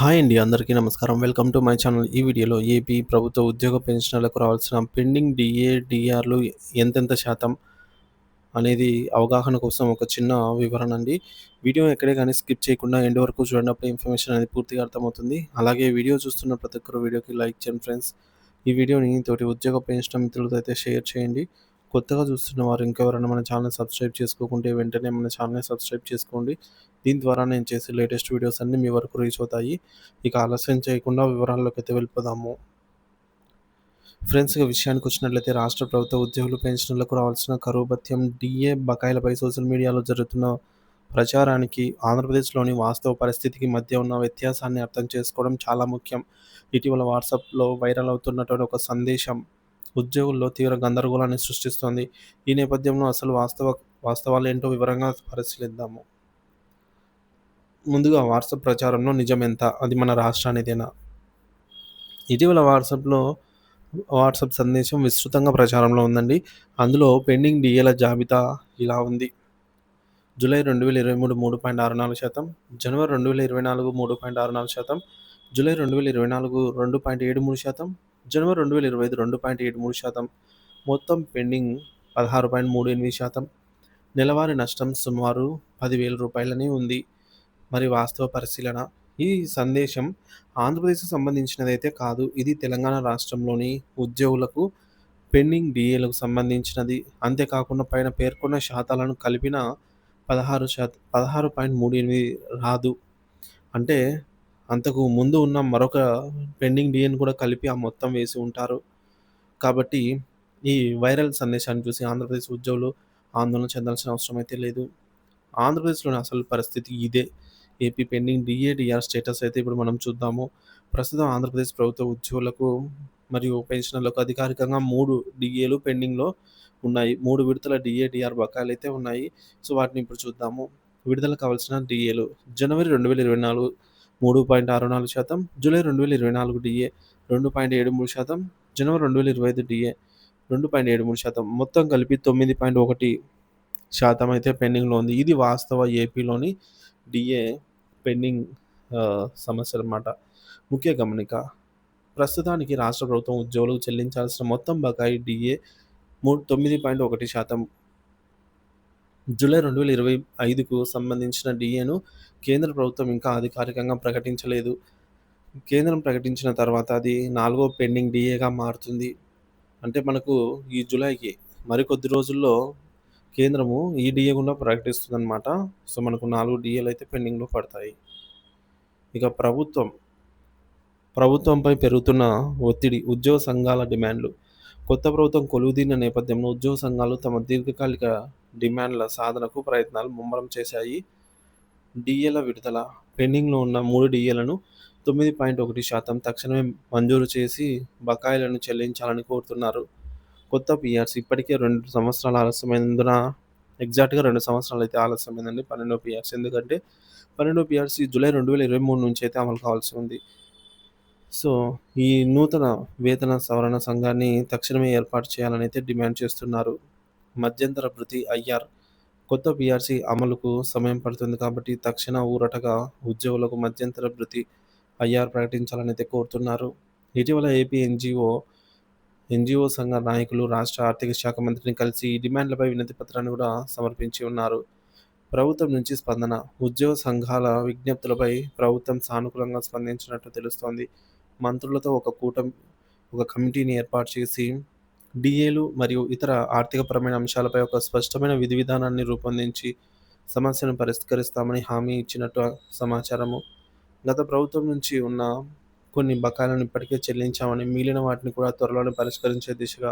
Hi అండి. అందరికీ నమస్కారం. Welcome to my channel. ఈ వీడియోలో ఏపీ ప్రభుత్వ ఉద్యోగ పెన్షనర్లకు రావాల్సిన పెండింగ్ డీఏ, డీఆర్‌లు ఎంతెంత శాతం అనేది అవగాహన కోసం ఒక చిన్న వివరణ అండి. వీడియో ఎక్కడే గాని స్కిప్ చేయకుండా ఎండ్ వరకు చూడండి. అప్పుడే ఇన్ఫర్మేషన్ అనేది పూర్తిగా అర్థమవుతుంది. అలాగే వీడియో చూస్తున్న ప్రతి ఒక్కరు వీడియోకి లైక్ చేయండి ఫ్రెండ్స్. ఈ వీడియోని తోటి ఉద్యోగ పెన్షనర్ మిత్రులతో అయితే షేర్ చేయండి. కొత్తగా చూస్తున్న వారు ఇంకెవరైనా మన ఛానల్‌ని సబ్స్క్రైబ్ చేసుకోకుంటే వెంటనే మన ఛానల్‌ని సబ్స్క్రైబ్ చేసుకోండి. దీని ద్వారా నేను చేసే లేటెస్ట్ వీడియోస్ అన్నీ మీ వరకు రీచ్ అవుతాయి. ఇక ఆలస్యం చేయకుండా వివరాల్లోకైతే వెళ్ళిపోదాము. ఫ్రెండ్స్ ఇక విషయానికొచ్చినట్లయితే రాష్ట్ర ప్రభుత్వ ఉద్యోగులు, పెన్షనర్లకు రావాల్సిన కరువు భత్యం, డీఏ బకాయిలపై సోషల్ మీడియాలో జరుగుతున్న ప్రచారానికి, ఆంధ్రప్రదేశ్‌లోని వాస్తవ పరిస్థితికి మధ్య ఉన్న వ్యత్యాసాన్ని అర్థం చేసుకోవడం చాలా ముఖ్యం. ఇటీవల వాట్సాప్‌లో వైరల్ అవుతున్నటువంటి ఒక సందేశం ఉద్యోగుల్లో తీవ్ర గందరగోళాన్ని సృష్టిస్తోంది. ఈ నేపథ్యంలో అసలు వాస్తవాలేంటో వివరంగా పరిశీలిద్దాము. ముందుగా వాట్సాప్ ప్రచారంలో నిజమెంత? అది మన రాష్ట్రానిదేనా? ఇటీవల వాట్సాప్ సందేశం విస్తృతంగా ప్రచారంలో ఉందండి. అందులో పెండింగ్ డీఏల జాబితా ఇలా ఉంది. జూలై 2023 3.64%, జనవరి 2024 3.64%, జూలై 2024 2.73%, జనవరి 2025 2.73%, మొత్తం పెండింగ్ 16.38%, నెలవారీ నష్టం సుమారు రూ. 10,000 ఉంది. మరి వాస్తవ పరిశీలన. ఈ సందేశం ఆంధ్రప్రదేశ్‌కి సంబంధించినదైతే కాదు. ఇది తెలంగాణ రాష్ట్రంలోని ఉద్యోగులకు పెండింగ్ డీఏలకు సంబంధించినది. అంతేకాకుండా పైన పేర్కొన్న శాతాలను కలిపిన 16.38 రాదు. అంటే అంతకు ముందు ఉన్న మరొక పెండింగ్ డీఏని కూడా కలిపి ఆ మొత్తం వేసి ఉంటారు. కాబట్టి ఈ వైరల్ సందేశాన్ని చూసి ఆంధ్రప్రదేశ్ ఉద్యోగులు ఆందోళన చెందాల్సిన అవసరం అయితే లేదు. ఆంధ్రప్రదేశ్‌లోని అసలు పరిస్థితి ఇదే. AP pending DA, DR status అయితే ఇప్పుడు మనం చూద్దాము. ప్రస్తుతం ఆంధ్రప్రదేశ్ ప్రభుత్వ ఉద్యోగులకు మరియు పెన్షనర్లకు అధికారికంగా 3 డీఏలు పెండింగ్‌లో ఉన్నాయి. 3 విడతల డీఏ, డీఆర్ బకాయిలైతే ఉన్నాయి. సో, వాటిని ఇప్పుడు చూద్దాము. విడుదల కావాల్సిన డీఏలు జనవరి 2024 3.64%, జూలై 2024 డీఏ 2.73%, జనవరి 2025 డీఏ 2.73%, మొత్తం కలిపి 9.1% అయితే పెండింగ్‌లో ఉంది. ఇది వాస్తవ ఏపీలోని డీఏ పెండింగ్ సమస్యలన్నమాట. ముఖ్య గమనిక. ప్రస్తుతానికి రాష్ట్ర ప్రభుత్వం ఉద్యోగులకు చెల్లించాల్సిన మొత్తం బకాయి డీఏ 9.1%. జూలై 2025కు సంబంధించిన డీఏను కేంద్ర ప్రభుత్వం ఇంకా అధికారికంగా ప్రకటించలేదు. కేంద్రం ప్రకటించిన తర్వాత అది 4గో పెండింగ్ డీఏగా మారుతుంది. అంటే మనకు ఈ జులైకి మరికొద్ది రోజుల్లో కేంద్రము ఈ డీఏ కూడా ప్రకటిస్తుందన్నమాట. సో, మనకు 4 డీఏలైతే పెండింగ్‌లో పడతాయి. ఇక ప్రభుత్వంపై పెరుగుతున్న ఒత్తిడి, ఉద్యోగ సంఘాల డిమాండ్లు. కొత్త ప్రభుత్వం కొలువుదీరిన నేపథ్యంలో ఉద్యోగ సంఘాలు తమ దీర్ఘకాలిక డిమాండ్ల సాధనకు ప్రయత్నాలు ముమ్మరం చేశాయి. డీఏల విడుదల. పెండింగ్‌లో ఉన్న 3 డీఏలను 9.1% తక్షణమే మంజూరు చేసి బకాయిలను చెల్లించాలని కోరుతున్నారు. కొత్త పీఆర్సీ ఇప్పటికే 2 సంవత్సరాలు ఆలస్యమైనందున ఎగ్జాక్ట్‌గా 2 సంవత్సరాలైతే ఆలస్యమైందండి 12వ పీఆర్సీ. ఎందుకంటే 12వ పీఆర్సీ జూలై 2023 నుంచి అయితే అమలు కావాల్సి ఉంది. సో, ఈ నూతన వేతన సవరణ సంఘాన్ని తక్షణమే ఏర్పాటు చేయాలని అయితే డిమాండ్ చేస్తున్నారు. మధ్యంతర భృతి ఐఆర్. కొత్త పీఆర్సీ అమలుకు సమయం పడుతుంది కాబట్టి తక్షణ ఊరటగా ఉద్యోగులకు మధ్యంతర భృతి ఐఆర్ ప్రకటించాలని అయితే కోరుతున్నారు. ఇటీవల ఏపీ ఎన్‌జీఓ సంఘ నాయకులు రాష్ట్ర ఆర్థిక శాఖ మంత్రిని కలిసి ఈ డిమాండ్లపై వినతి పత్రాన్ని కూడా సమర్పించి ఉన్నారు. ప్రభుత్వం నుంచి స్పందన. ఉద్యోగ సంఘాల విజ్ఞప్తులపై ప్రభుత్వం సానుకూలంగా స్పందించినట్టు తెలుస్తోంది. మంత్రులతో ఒక కమిటీని ఏర్పాటు చేసి డీఏలు మరియు ఇతర ఆర్థికపరమైన అంశాలపై ఒక స్పష్టమైన విధి విధానాన్ని రూపొందించి సమస్యను పరిష్కరిస్తామని హామీ ఇచ్చినట్టు సమాచారము. గత ప్రభుత్వం నుంచి ఉన్న కొన్ని బకాయిలను ఇప్పటికే చెల్లించామని, మిగిలిన వాటిని కూడా త్వరలోనే పరిష్కరించే దిశగా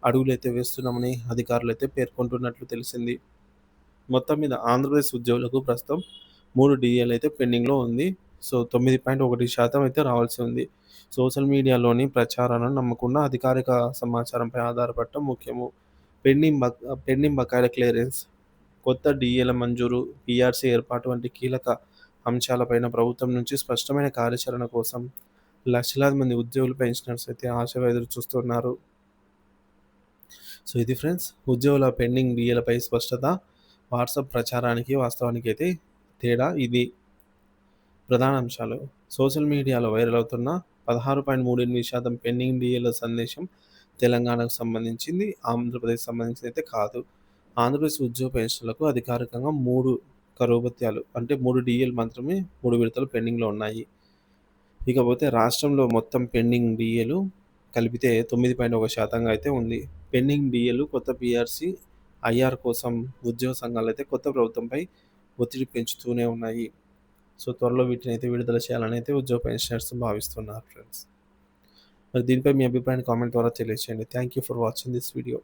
అడుగులైతే వేస్తున్నామని అధికారులైతే పేర్కొంటున్నట్లు తెలిసింది. మొత్తం మీద ఆంధ్రప్రదేశ్ ఉద్యోగులకు ప్రస్తుతం 3 డీఏలైతే పెండింగ్‌లో ఉంది. సో, 9.1% అయితే రావాల్సి ఉంది. సోషల్ మీడియాలోని ప్రచారాలను నమ్మకుండా అధికారిక సమాచారంపై ఆధారపడటం ముఖ్యము. పెండింగ్ బకాయిల క్లియరెన్స్, కొత్త డీఏల మంజూరు, పీఆర్సీ ఏర్పాటు వంటి కీలక అంశాలపైన ప్రభుత్వం నుంచి స్పష్టమైన కార్యాచరణ కోసం లక్షలాది మంది ఉద్యోగులు, పెన్షనర్స్ అయితే ఆశగా ఎదురు చూస్తున్నారు. సో, ఇది ఫ్రెండ్స్ ఉద్యోగుల పెండింగ్ డీఏలపై స్పష్టత. వాట్సాప్ ప్రచారానికి వాస్తవానికి అయితే తేడా ఇది. ప్రధాన అంశాలు సోషల్ మీడియాలో వైరల్ అవుతున్న 16.38% పెండింగ్ డీఏల సందేశం తెలంగాణకు సంబంధించింది. ఆంధ్రప్రదేశ్‌కి సంబంధించిందైతే కాదు. ఆంధ్రప్రదేశ్ ఉద్యోగ పెన్షన్‌లకు అధికారికంగా 3 కరువు భత్యాలు అంటే 3 డీఏలు మాత్రమే 3 విడతలు పెండింగ్‌లో ఉన్నాయి. ఇకపోతే రాష్ట్రంలో మొత్తం పెండింగ్ డీఏలు కలిపితే 9.1% అయితే ఉంది. పెండింగ్ డీఏలు కొత్త పీఆర్సీ, ఐఆర్ కోసం ఉద్యోగ సంఘాలైతే కొత్త ప్రభుత్వంపై ఒత్తిడి పెంచుతూనే ఉన్నాయి. సో, త్వరలో వీటినైతే విడుదల చేయాలని అయితే ఉద్యోగ పెన్షనర్స్ భావిస్తున్నారు ఫ్రెండ్స్. మరి దీనిపై మీ అభిప్రాయాన్ని కామెంట్ ద్వారా తెలియజేయండి. Thank you for watching this video.